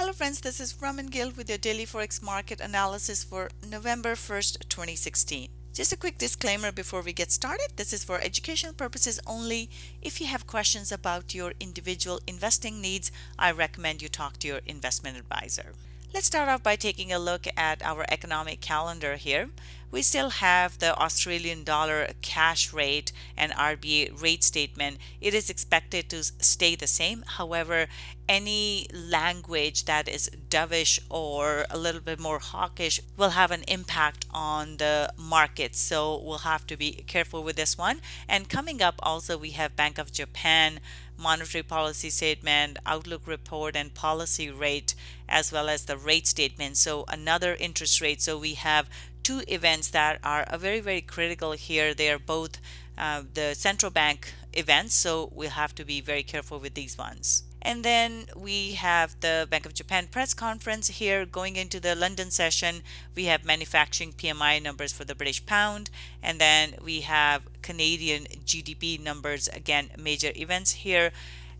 Hello friends, this is Raman Gill with your daily Forex market analysis for November 1st, 2016. Just a quick disclaimer before we get started. This is for educational purposes only. If you have questions about your individual investing needs, I recommend you talk to your investment advisor. Let's start off by taking a look at our economic calendar here. We still have the Australian dollar cash rate and RBA rate statement. It is expected to stay the same. However, any language that is dovish or a little bit more hawkish will have an impact on the market. So we'll have to be careful with this one. And coming up also, we have Bank of Japan monetary policy statement, outlook report, and policy rate, as well as the rate statement. So another interest rate. So we have two events that are very critical here. They are both the central bank events, so we'll have to be very careful with these ones. And then we have the Bank of Japan press conference here going into the London session. We have manufacturing PMI numbers for the British pound, and then we have Canadian GDP numbers, again major events here.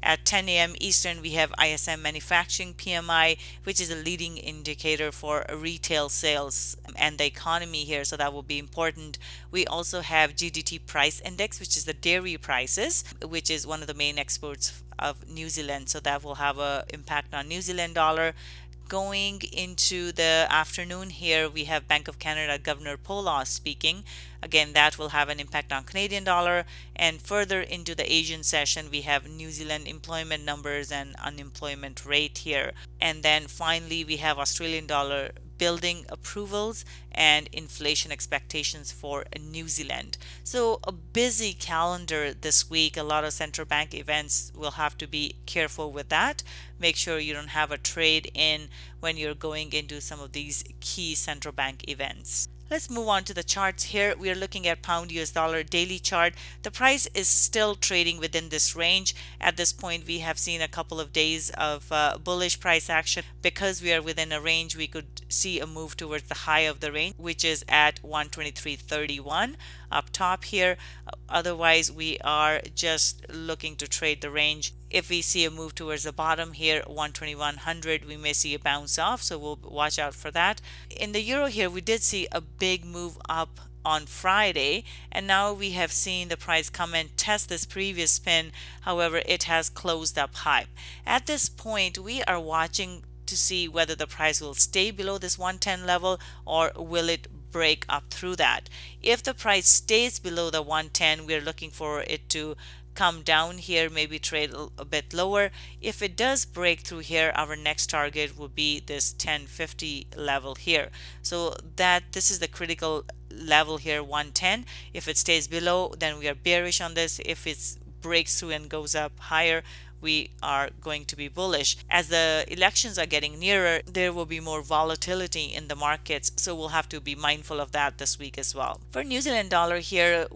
At 10 a.m. Eastern, we have ISM manufacturing PMI, which is a leading indicator for retail sales and the economy here, so that will be important. We also have GDT price index, which is the dairy prices, which is one of the main exports of New Zealand, so that will have an impact on New Zealand dollar. Going into the afternoon here, we have Bank of Canada Governor Poloz speaking. Again, that will have an impact on Canadian dollar. And further into the Asian session, we have New Zealand employment numbers and unemployment rate here. And then finally, we have Australian dollar building approvals and inflation expectations for New Zealand. So a busy calendar this week. A lot of central bank events. We'll have to be careful with that. Make sure you don't have a trade in when you're going into some of these key central bank events. Let's move on to the charts here. We are looking at pound US dollar daily chart. The price is still trading within this range. At this point, we have seen a couple of days of bullish price action. Because we are within a range, we could see a move towards the high of the range, which is at 123.31 up top here. Otherwise, we are just looking to trade the range. If we see a move towards the bottom here, 121.100, we may see a bounce off, so we'll watch out for that. In the euro here, we did see a big move up on Friday, and now we have seen the price come and test this previous spin. However, it has closed up high. At this point, we are watching to see whether the price will stay below this 110 level or will it break up through that. If the price stays below the 110, we're looking for it to come down here, maybe trade a bit lower. If it does break through here, our next target would be this 1050 level here. So that this is the critical level here, 110. If it stays below, then we are bearish on this. If it breaks through and goes up higher, we are going to be bullish. As the elections are getting nearer, there will be more volatility in the markets, so we'll have to be mindful of that this week as well. For New Zealand dollar here,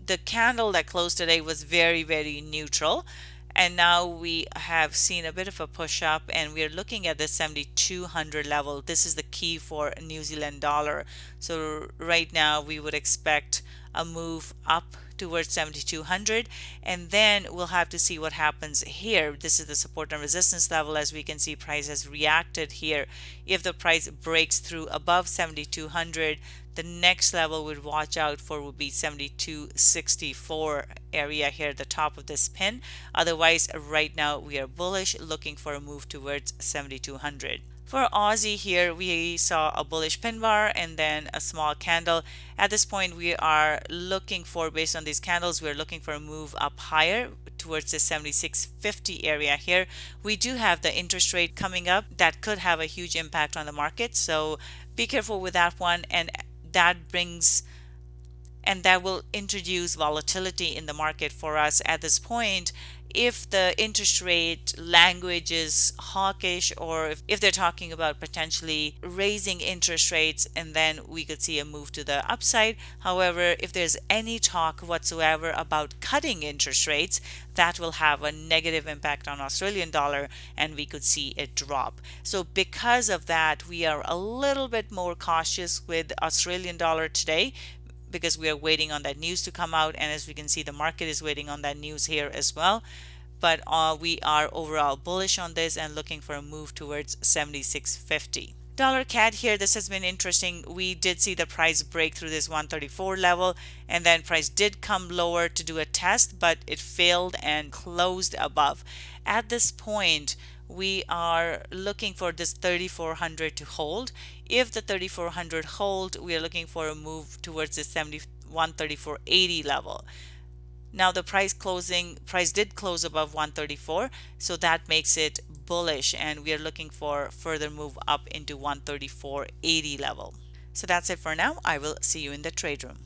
the candle that closed today was very neutral, and now we have seen a bit of a push up, and we're looking at the 7200 level. This is the key for New Zealand dollar. So right now we would expect a move up towards 7200, and then we'll have to see what happens here. This is the support and resistance level. As we can see, price has reacted here. If the price breaks through above 7200, the next level we'd watch out for would be 7264 area here at the top of this pin. Otherwise, right now we are bullish, looking for a move towards 7200. For Aussie here, we saw a bullish pin bar and then a small candle. At this point, we are looking for, based on these candles, we're looking for a move up higher towards the 7650 area here. We do have the interest rate coming up that could have a huge impact on the market, so be careful with that one, and that will introduce volatility in the market for us at this point. If the interest rate language is hawkish, or if they're talking about potentially raising interest rates, and then we could see a move to the upside. However, if there's any talk whatsoever about cutting interest rates, that will have a negative impact on Australian dollar, and we could see it drop. So because of that, we are a little bit more cautious with Australian dollar today, because we are waiting on that news to come out, and as we can see, the market is waiting on that news here as well. but we are overall bullish on this and looking for a move towards 76.50. Dollar CAD here, this has been interesting. We did see the price break through this 134 level, and then price did come lower to do a test, but it failed and closed above. At this point, we are looking for this 3400 to hold. If the 3400 hold, we are looking for a move towards the 134.80 level. Now the price did close above 134, so that makes it bullish, and we are looking for further move up into 134.80 level. So that's it for now. I will see you in the trade room.